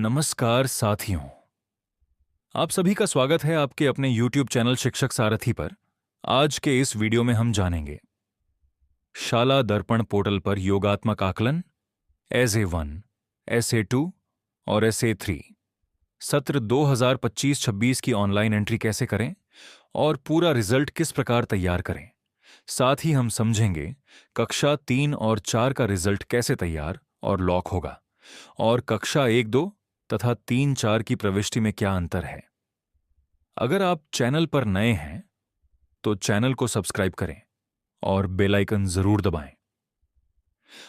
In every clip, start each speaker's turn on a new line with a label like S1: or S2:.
S1: नमस्कार साथियों, आप सभी का स्वागत है आपके अपने YouTube चैनल शिक्षक सारथी पर। आज के इस वीडियो में हम जानेंगे शाला दर्पण पोर्टल पर योगात्मक आकलन SA1, SA2 और SA3 सत्र 2025-26 की ऑनलाइन एंट्री कैसे करें और पूरा रिजल्ट किस प्रकार तैयार करें। साथ ही हम समझेंगे कक्षा 3 और 4 का रिजल्ट कैसे तैयार और लॉक होगा और कक्षा 1-2 तथा 3-4 की प्रविष्टि में क्या अंतर है। अगर आप चैनल पर नए हैं तो चैनल को सब्सक्राइब करें और बेल आइकन जरूर दबाएं।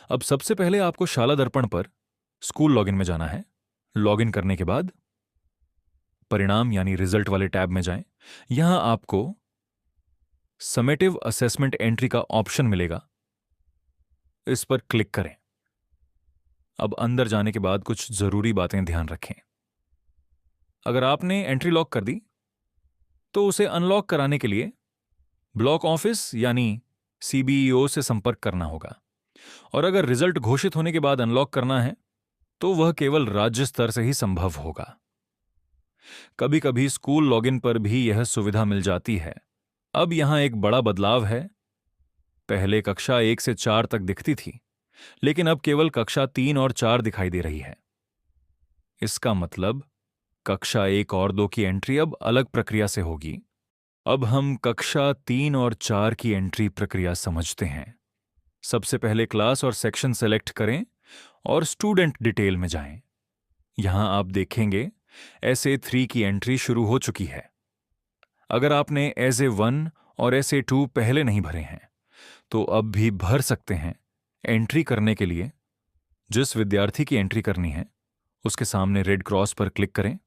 S1: अब सबसे पहले आपको शाला दर्पण पर स्कूल लॉगिन में जाना है। लॉगिन करने के बाद परिणाम यानी रिजल्ट वाले टैब में जाएं। यहां आपको समेटिव असेसमेंट एंट्री का ऑप्शन मिलेगा, इस पर क्लिक करें। अब अंदर जाने के बाद कुछ जरूरी बातें ध्यान रखें। अगर आपने एंट्री लॉक कर दी तो उसे अनलॉक कराने के लिए ब्लॉक ऑफिस यानी CBEO से संपर्क करना होगा, और अगर रिजल्ट घोषित होने के बाद अनलॉक करना है तो वह केवल राज्य स्तर से ही संभव होगा। कभी कभी स्कूल लॉगिन पर भी यह सुविधा मिल जाती है। अब यहां एक बड़ा बदलाव है। पहले कक्षा 1 से 4 तक दिखती थी, लेकिन अब केवल कक्षा 3 और 4 दिखाई दे रही है। इसका मतलब कक्षा 1 और 2 की एंट्री अब अलग प्रक्रिया से होगी। अब हम कक्षा 3 और 4 की एंट्री प्रक्रिया समझते हैं। सबसे पहले क्लास और सेक्शन सेलेक्ट करें और स्टूडेंट डिटेल में जाएं। यहां आप देखेंगे SA3 की एंट्री शुरू हो चुकी है। अगर आपने SA1 और SA2 पहले नहीं भरे हैं तो अब भी भर सकते हैं। एंट्री करने के लिए जिस विद्यार्थी की एंट्री करनी है उसके सामने रेड क्रॉस पर क्लिक करें।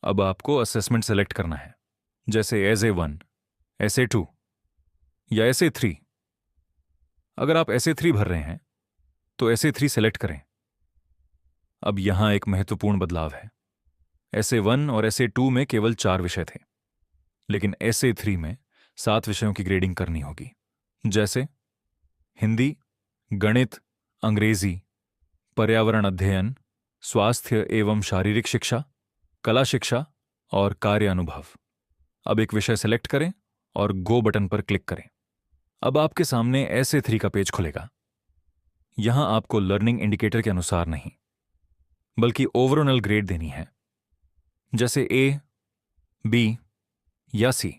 S1: अब आपको असेसमेंट सेलेक्ट करना है, जैसे SA1, SA2 या SA3। अगर आप SA3 भर रहे हैं तो SA3 सेलेक्ट करें। अब यहां एक महत्वपूर्ण बदलाव है। SA1 और SA2 में केवल 4 विषय थे, लेकिन SA3 में 7 विषयों की ग्रेडिंग करनी होगी, जैसे हिंदी, गणित, अंग्रेजी, पर्यावरण अध्ययन, स्वास्थ्य एवं शारीरिक शिक्षा, कला शिक्षा और कार्य अनुभव। अब एक विषय सेलेक्ट करें और गो बटन पर क्लिक करें। अब आपके सामने SA3 का पेज खुलेगा। यहां आपको लर्निंग इंडिकेटर के अनुसार नहीं, बल्कि ओवरऑल ग्रेड देनी है, जैसे A, B या C।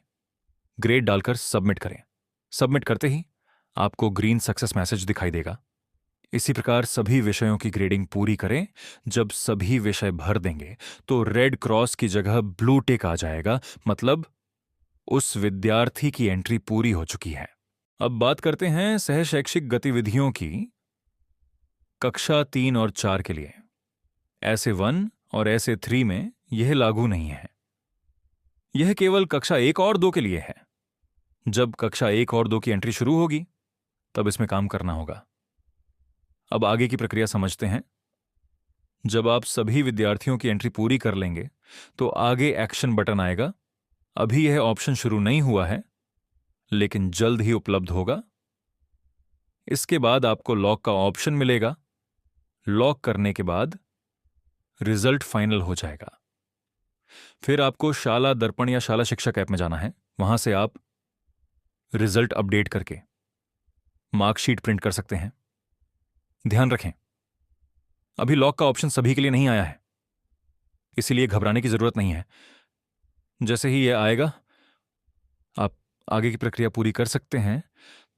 S1: ग्रेड डालकर सबमिट करें। सबमिट करते ही आपको ग्रीन सक्सेस मैसेज दिखाई देगा। इसी प्रकार सभी विषयों की ग्रेडिंग पूरी करें। जब सभी विषय भर देंगे तो रेड क्रॉस की जगह ब्लू टिक आ जाएगा, मतलब उस विद्यार्थी की एंट्री पूरी हो चुकी है। अब बात करते हैं सहशैक्षिक गतिविधियों की। कक्षा 3 और 4 के लिए SA1 और SA3 में यह लागू नहीं है। यह केवल कक्षा 1 और 2 के लिए है। जब कक्षा 1 और 2 की एंट्री शुरू होगी तब इसमें काम करना होगा। अब आगे की प्रक्रिया समझते हैं। जब आप सभी विद्यार्थियों की एंट्री पूरी कर लेंगे तो आगे एक्शन बटन आएगा। अभी यह ऑप्शन शुरू नहीं हुआ है, लेकिन जल्द ही उपलब्ध होगा। इसके बाद आपको लॉक का ऑप्शन मिलेगा। लॉक करने के बाद रिजल्ट फाइनल हो जाएगा। फिर आपको शाला दर्पण या शाला शिक्षक ऐप में जाना है। वहां से आप रिजल्ट अपडेट करके मार्कशीट प्रिंट कर सकते हैं। ध्यान रखें, अभी लॉक का ऑप्शन सभी के लिए नहीं आया है, इसीलिए घबराने की जरूरत नहीं है। जैसे ही यह आएगा आप आगे की प्रक्रिया पूरी कर सकते हैं।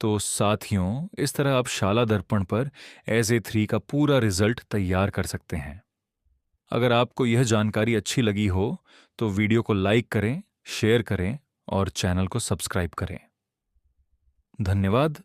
S1: तो साथियों, इस तरह आप शाला दर्पण पर SA3 का पूरा रिजल्ट तैयार कर सकते हैं। अगर आपको यह जानकारी अच्छी लगी हो तो वीडियो को लाइक करें, शेयर करें और चैनल को सब्सक्राइब करें। धन्यवाद।